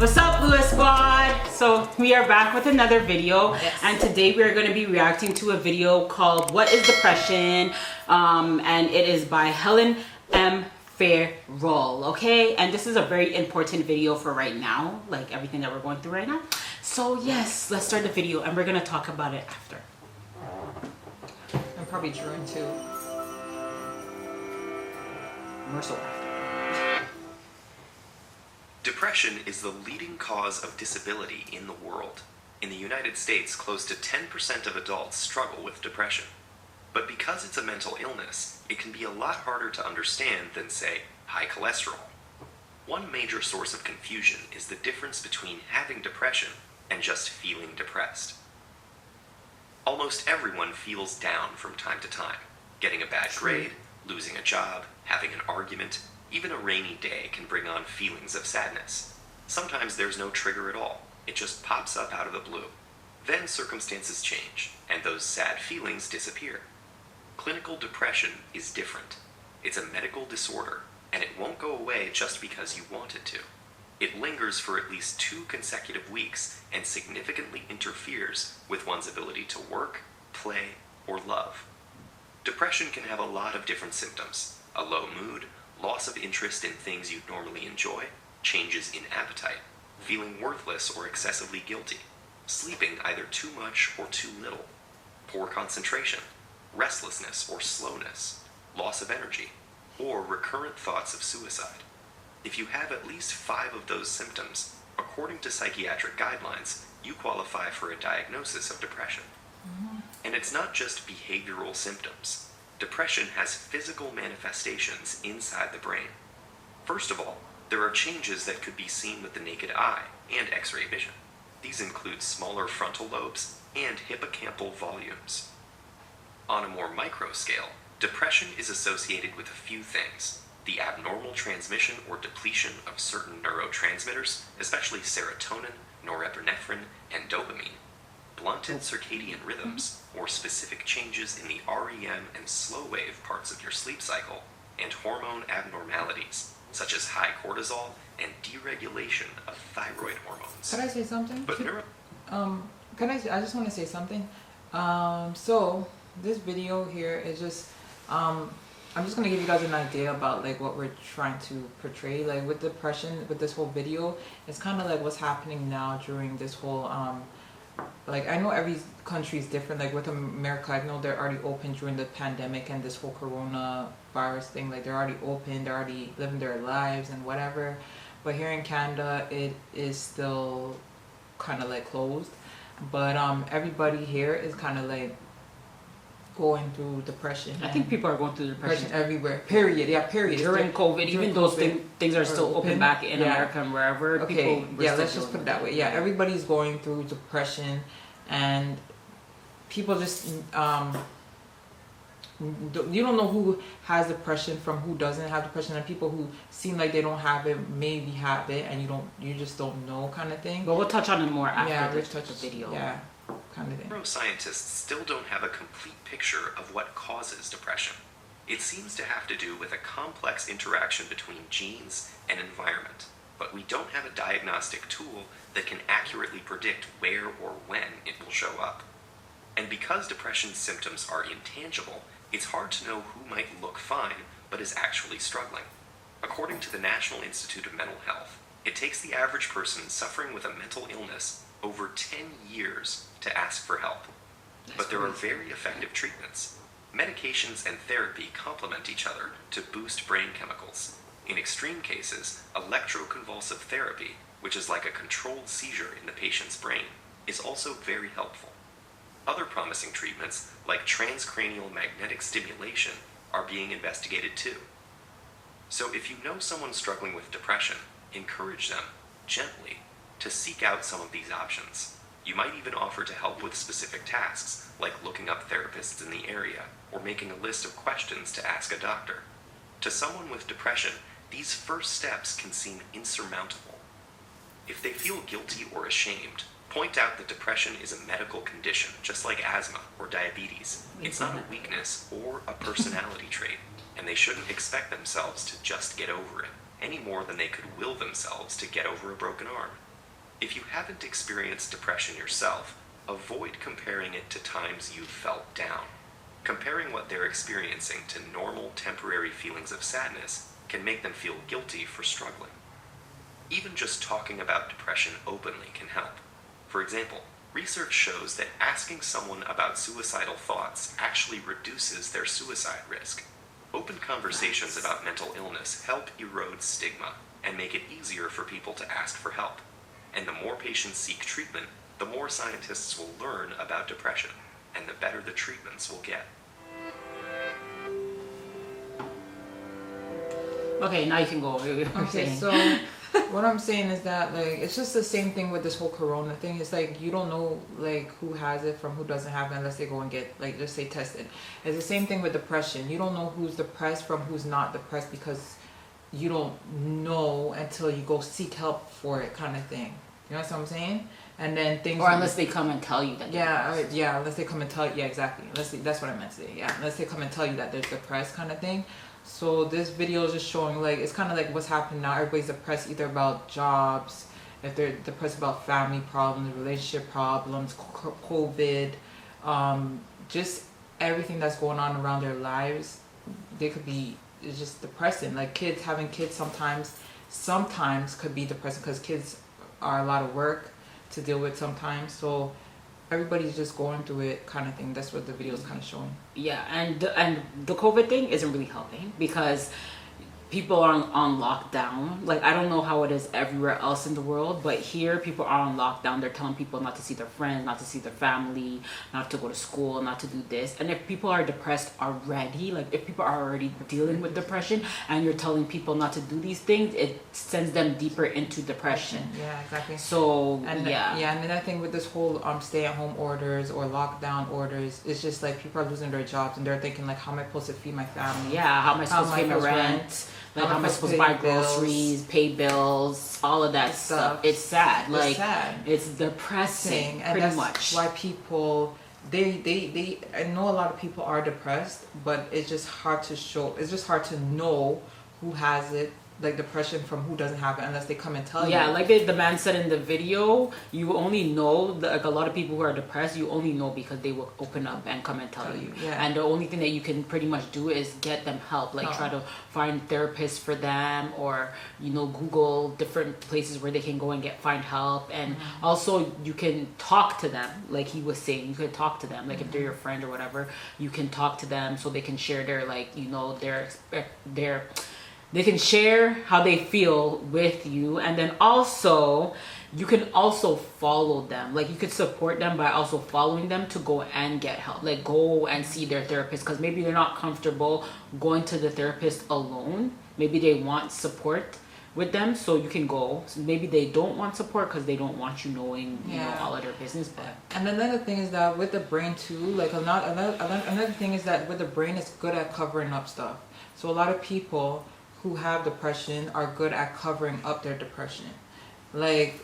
What's up, Lewis Squad? So we are back with another video, and today we are going to be reacting to a video called "What is Depression?" And it is by Helen M. Farrell. Okay, and this is a very important video for right now, like everything that we're going through right now. So yes, let's start the video, and we're going to talk about it after. And probably Drew too. More so after. Depression is the leading cause of disability in the world. In the United States, close to 10% of adults struggle with depression. But because it's a mental illness, it can be a lot harder to understand than, say, high cholesterol. One major source of confusion is the difference between having depression and just feeling depressed. Almost everyone feels down from time to time. Getting a bad grade, losing a job, having an argument, even a rainy day can bring on feelings of sadness. Sometimes there's no trigger at all. It just pops up out of the blue. Then circumstances change, and those sad feelings disappear. Clinical depression is different. It's a medical disorder, and it won't go away just because you want it to. It lingers for at least 2 consecutive weeks and significantly interferes with one's ability to work, play, or love. Depression can have a lot of different symptoms: a low mood, loss of interest in things you'd normally enjoy, changes in appetite, feeling worthless or excessively guilty, sleeping either too much or too little, poor concentration, restlessness or slowness, loss of energy, or recurrent thoughts of suicide. If you have at least 5 of those symptoms, according to psychiatric guidelines, you qualify for a diagnosis of depression. And it's not just behavioral symptoms. Depression has physical manifestations inside the brain. First of all, there are changes that could be seen with the naked eye and X-ray vision. These include smaller frontal lobes and hippocampal volumes. On a more micro scale, depression is associated with a few things: the abnormal transmission or depletion of certain neurotransmitters, especially serotonin, norepinephrine, and dopamine, blunted circadian rhythms, or specific changes in the REM and slow wave parts of your sleep cycle, and hormone abnormalities, such as high cortisol and deregulation of thyroid hormones. Could I say something? But I just want to say something. So this video here is just, I'm just gonna give you guys an idea about like what we're trying to portray. Like with depression, with this whole video, it's kind of like what's happening now during this whole like I know every country is different. Like with America, I know they're already open during the pandemic and this whole coronavirus thing. Like they're already open, they're already living their lives and whatever. But here in Canada, it is still kind of like closed. But everybody here is kind of like going through depression. I think people are going through depression everywhere. Period. Yeah. Period. During COVID, even those things are still open back in America and wherever. Okay. People Yeah. Let's just put it that way. Yeah. Everybody's going through depression, and people just you don't know who has depression from who doesn't have depression, and people who seem like they don't have it maybe have it, and you just don't know, kind of thing. But we'll touch on it more after we'll the video. Yeah. Kind of thing. Neuroscientists still don't have a complete picture of what causes depression. It seems to have to do with a complex interaction between genes and environment, but we don't have a diagnostic tool that can accurately predict where or when it will show up. And because depression symptoms are intangible, it's hard to know who might look fine but is actually struggling. According to the National Institute of Mental Health, it takes the average person suffering with a mental illness over 10 years to ask for help. But there are very effective treatments. Medications and therapy complement each other to boost brain chemicals. In extreme cases, electroconvulsive therapy, which is like a controlled seizure in the patient's brain, is also very helpful. Other promising treatments, like transcranial magnetic stimulation, are being investigated too. So if you know someone struggling with depression, encourage them, gently, to seek out some of these options. You might even offer to help with specific tasks, like looking up therapists in the area, or making a list of questions to ask a doctor. To someone with depression, these first steps can seem insurmountable. If they feel guilty or ashamed, point out that depression is a medical condition, just like asthma or diabetes. It's not a weakness or a personality trait, and they shouldn't expect themselves to just get over it, any more than they could will themselves to get over a broken arm. If you haven't experienced depression yourself, avoid comparing it to times you've felt down. Comparing what they're experiencing to normal temporary feelings of sadness can make them feel guilty for struggling. Even just talking about depression openly can help. For example, research shows that asking someone about suicidal thoughts actually reduces their suicide risk. Open conversations about mental illness help erode stigma and make it easier for people to ask for help. And the more patients seek treatment, the more scientists will learn about depression, and the better the treatments will get. Okay, now you can go over what you're Okay, saying. so what I'm saying is that like it's just the same thing with this whole corona thing. It's like you don't know like who has it from who doesn't have it unless they go and get like just say tested. It's the same thing with depression. You don't know who's depressed from who's not depressed because you don't know until you go seek help for it, kind of thing. You know what I'm saying? And then things, Or unless they come and tell you that. yeah, unless they come and tell you, yeah, exactly. That's what I meant to say. Yeah, unless they come and tell you that they're depressed, kind of thing. So this video is just showing like it's kind of like what's happening now. Everybody's depressed either about jobs, if they're depressed about family problems, relationship problems, COVID, just everything that's going on around their lives. They could be, it's just depressing. Like kids, having kids sometimes could be depressing because kids are a lot of work to deal with sometimes. So everybody's just going through it, kind of thing. That's what the video is kind of showing. Yeah, and the COVID thing isn't really helping because people are on lockdown. Like, I don't know how it is everywhere else in the world, but here people are on lockdown. They're telling people not to see their friends, not to see their family, not to go to school, not to do this. And if people are depressed already, like if people are already dealing with depression and you're telling people not to do these things, it sends them deeper into depression. Yeah, exactly. So, And yeah. and then I think with this whole stay-at-home orders or lockdown orders, it's just like people are losing their jobs and they're thinking like, how am I supposed to feed my family? Yeah, how am I supposed to pay my rent? Like, how am I supposed to buy groceries, pay bills, all of that stuff. It's sad. Like, it's depressing, and pretty that's much. why people, they I know a lot of people are depressed, but it's just hard to show, it's just hard to know who has it, like depression from who doesn't have it unless they come and tell you. Yeah, like the man said in the video, you only know, like a lot of people who are depressed, you only know because they will open up and come and tell you. Yeah. And the only thing that you can pretty much do is get them help, like try to find therapists for them, or Google different places where they can go and find help. And also you can talk to them, like he was saying, you could talk to them, like if they're your friend or whatever, you can talk to them so they can share their their they can share how they feel with you. And then also you can also follow them, like you could support them by also following them to go and get help, like go and see their therapist, because maybe they're not comfortable going to the therapist alone. Maybe they want support with them, so you can go. So maybe they don't want support because they don't want you knowing all of their business. But and another thing is that with the brain too, like another thing is that with the brain, it's good at covering up stuff. So a lot of people who have depression are good at covering up their depression. Like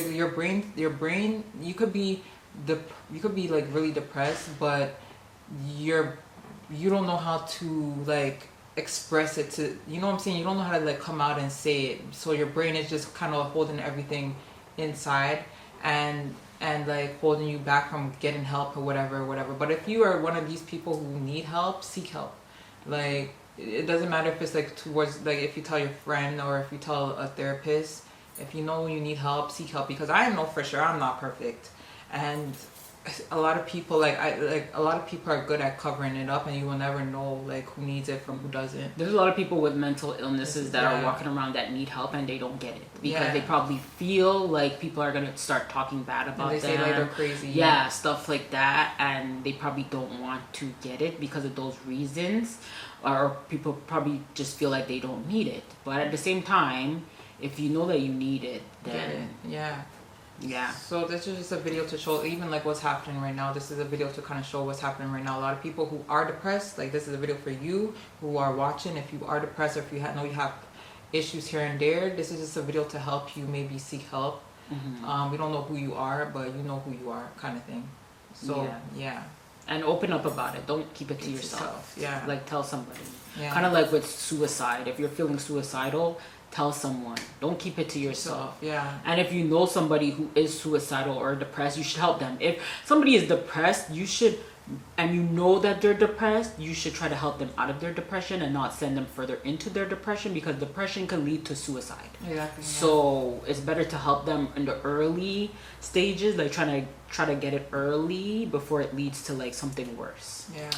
your brain, you could be like really depressed, but you don't know how to like express it to, you know what I'm saying? You don't know how to like come out and say it. So your brain is just kind of holding everything inside and like holding you back from getting help or whatever. But if you are one of these people who need help, seek help. Like, it doesn't matter if it's like towards, like if you tell your friend or if you tell a therapist, if you know you need help, seek help, because I know for sure I'm not perfect. And a lot of people are good at covering it up, and you will never know like who needs it from who doesn't. There's a lot of people with mental illnesses that are walking around that need help and they don't get it because they probably feel like people are gonna start talking bad about them. They say like they're crazy. Yeah, stuff like that, and they probably don't want to get it because of those reasons, or people probably just feel like they don't need it. But at the same time, if you know that you need it, then yeah. So this is just a video to show even like what's happening right now. This is a video to kind of show what's happening right now. A lot of people who are depressed, like this is a video for you who are watching. If you are depressed, or if you know you have issues here and there, this is just a video to help you maybe seek help. We don't know who you are, but you know who you are, kind of thing. So yeah. And open up about it. Don't keep it to yourself. Yeah. Like tell somebody. Yeah. Kind of like with suicide. If you're feeling suicidal, tell someone. Don't keep it to yourself. Yeah. And if you know somebody who is suicidal or depressed, you should help them. If somebody is depressed, you should, and you know that they're depressed, you should try to help them out of their depression and not send them further into their depression, because depression can lead to suicide. Exactly. So it's better to help them in the early stages, like try to get it early before it leads to like something worse. Yeah.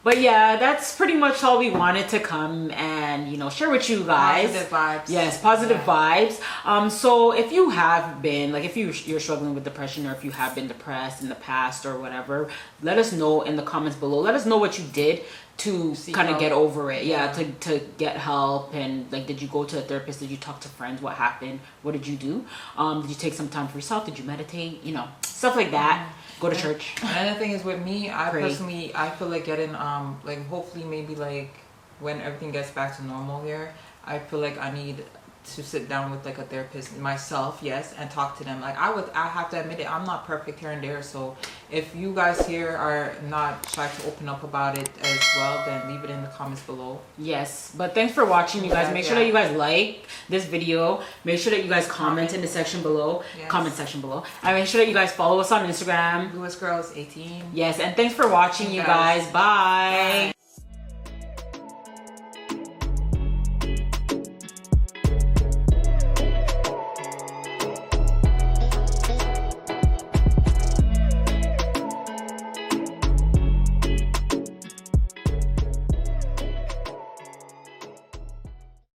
But yeah, that's pretty much all we wanted to come and, you know, share with you guys. Positive vibes. Yes, positive vibes. So if you have been, like if you're struggling with depression, or if you have been depressed in the past or whatever, let us know in the comments below. Let us know what you did to kind of get over it. Yeah, to get help. And like, did you go to a therapist? Did you talk to friends? What happened? What did you do? Did you take some time for yourself? Did you meditate? You know, stuff like that. Go to church. Another thing is with me, I Pray. personally, I feel like getting like hopefully maybe like when everything gets back to normal here, I feel like I need to sit down with like a therapist myself, yes, and talk to them. Like I have to admit it, I'm not perfect here and there. So if you guys here are not shy to open up about it as well, then leave it in the comments below. Yes, but thanks for watching, you guys. Make sure that you guys like this video. Make sure that you guys comment in the section below. Yes. Comment section below. And make sure that you guys follow us on Instagram. Lewis Girls 18. Yes, and thanks for watching, you guys. Bye.